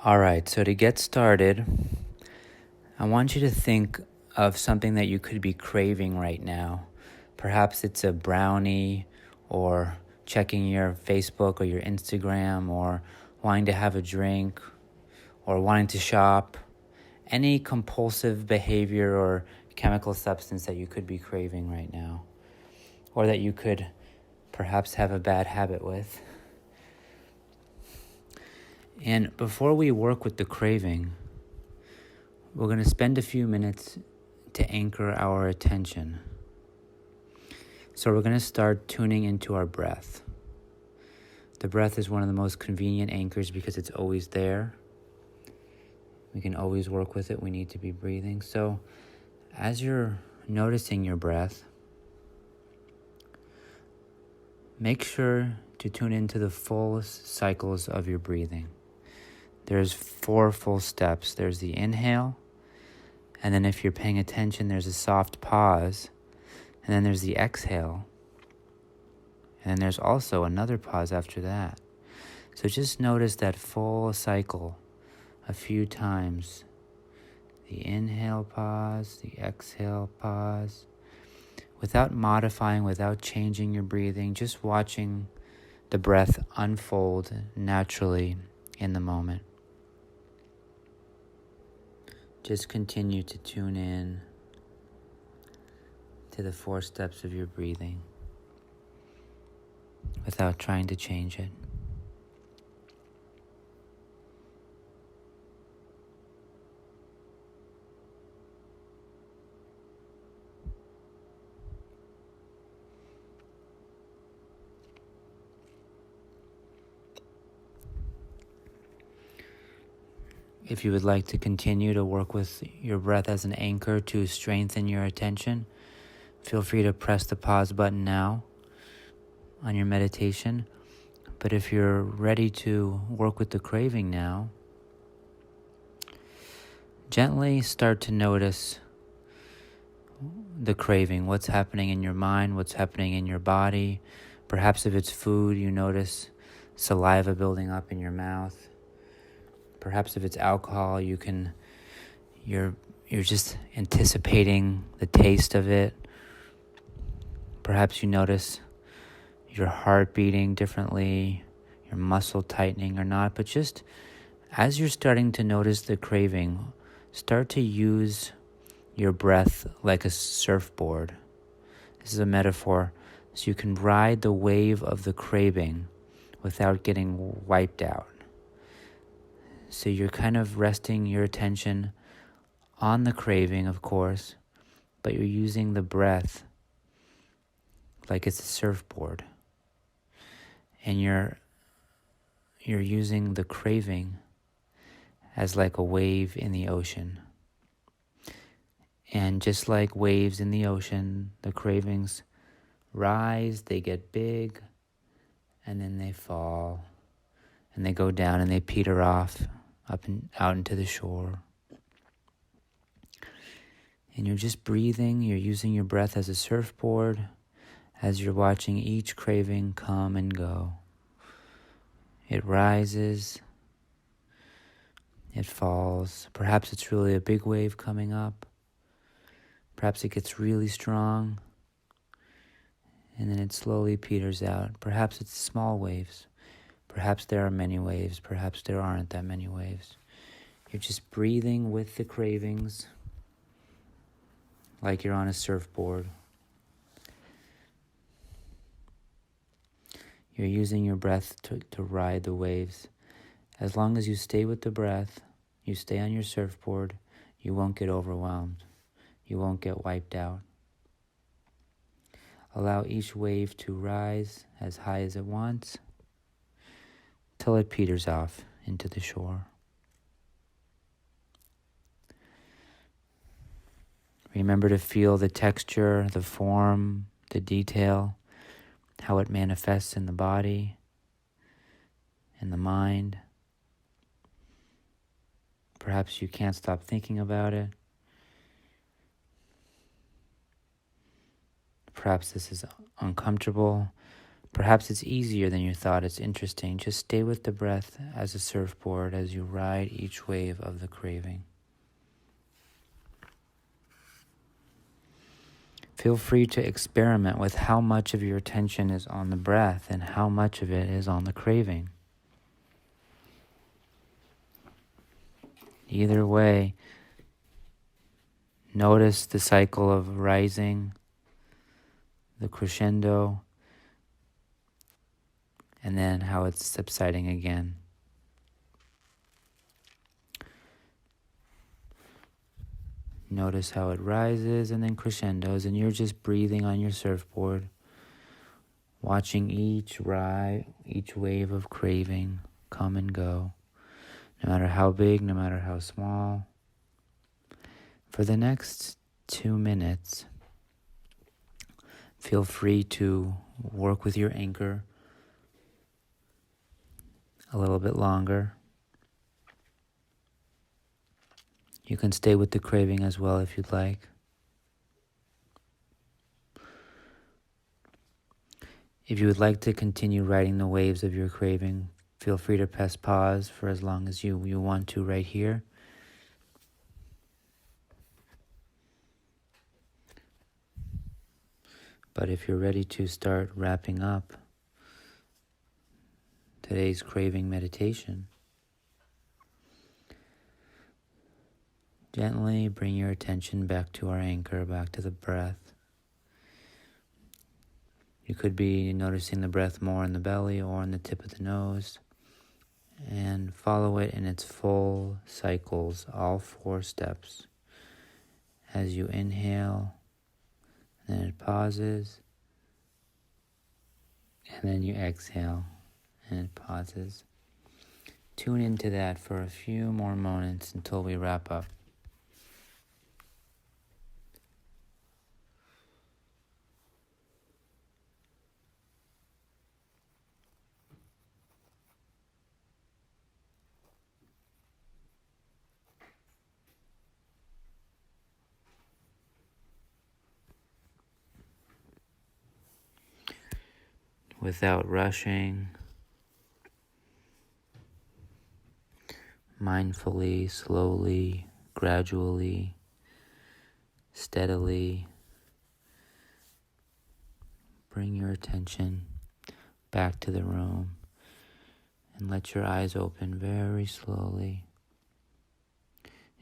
All right, so to get started, I want you to think of something that you could be craving right now. Perhaps it's a brownie, or checking your Facebook or your Instagram, or wanting to have a drink, or wanting to shop. Any compulsive behavior or chemical substance that you could be craving right now, or that you could perhaps have a bad habit with. And before we work with the craving, we're going to spend a few minutes to anchor our attention. So we're going to start tuning into our breath. The breath is one of the most convenient anchors because it's always there. We can always work with it. We need to be breathing. So as you're noticing your breath, make sure to tune into the full cycles of your breathing. There's 4 full steps. There's the inhale, and then if you're paying attention, there's a soft pause, and then there's the exhale, and then there's also another pause after that. So just notice that full cycle a few times. The inhale pause, the exhale pause, without modifying, without changing your breathing, just watching the breath unfold naturally in the moment. Just continue to tune in to the 4 steps of your breathing without trying to change it. If you would like to continue to work with your breath as an anchor to strengthen your attention, feel free to press the pause button now on your meditation. But if you're ready to work with the craving now, gently start to notice the craving, what's happening in your mind, what's happening in your body. Perhaps if it's food, you notice saliva building up in your mouth. Perhaps if it's alcohol, you're just anticipating the taste of it. Perhaps you notice your heart beating differently, your muscle tightening or not. But just as you're starting to notice the craving, start to use your breath like a surfboard. This is a metaphor. So you can ride the wave of the craving without getting wiped out. So you're kind of resting your attention on the craving, of course, but you're using the breath like it's a surfboard. And you're using the craving as like a wave in the ocean. And just like waves in the ocean, the cravings rise, they get big, and then they fall, and they go down and they peter off up and out into the shore. And you're just breathing, you're using your breath as a surfboard as you're watching each craving come and go. It rises, it falls. Perhaps it's really a big wave coming up. Perhaps it gets really strong, and then it slowly peters out. Perhaps it's small waves. Perhaps there are many waves. Perhaps there aren't that many waves. You're just breathing with the cravings like you're on a surfboard. You're using your breath to ride the waves. As long as you stay with the breath, you stay on your surfboard, you won't get overwhelmed. You won't get wiped out. Allow each wave to rise as high as it wants till it peters off into the shore. Remember to feel the texture, the form, the detail, how it manifests in the body, in the mind. Perhaps you can't stop thinking about it. Perhaps this is uncomfortable. Perhaps it's easier than you thought. It's interesting. Just stay with the breath as a surfboard as you ride each wave of the craving. Feel free to experiment with how much of your attention is on the breath and how much of it is on the craving. Either way, notice the cycle of rising, the crescendo, and then how it's subsiding again. Notice how it rises and then crescendos, and you're just breathing on your surfboard, watching each wave of craving come and go, no matter how big, no matter how small. For the next 2 minutes, feel free to work with your anchor a little bit longer. You can stay with the craving as well if you'd like. If you would like to continue riding the waves of your craving, feel free to press pause for as long as you want to right here. But if you're ready to start wrapping up today's craving meditation, gently bring your attention back to our anchor, back to the breath. You could be noticing the breath more in the belly or on the tip of the nose, and follow it in its full cycles, all 4 steps. As you inhale, then it pauses, and then you exhale, and it pauses. Tune into that for a few more moments until we wrap up. Without rushing, mindfully, slowly, gradually, steadily, bring your attention back to the room and let your eyes open very slowly.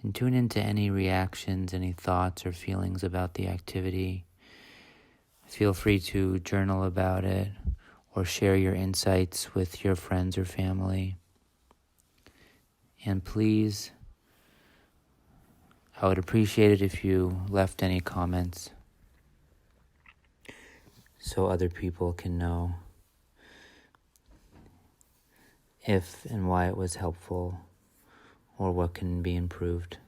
And tune into any reactions, any thoughts or feelings about the activity. Feel free to journal about it or share your insights with your friends or family. And please, I would appreciate it if you left any comments so other people can know if and why it was helpful or what can be improved.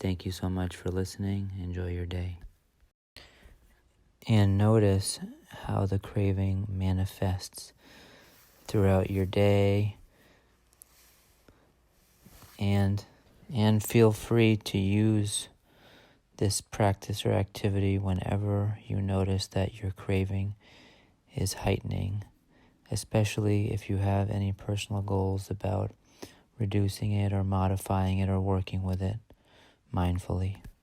Thank you so much for listening. Enjoy your day. And notice how the craving manifests throughout your day, and feel free to use this practice or activity whenever you notice that your craving is heightening, especially if you have any personal goals about reducing it or modifying it or working with it mindfully.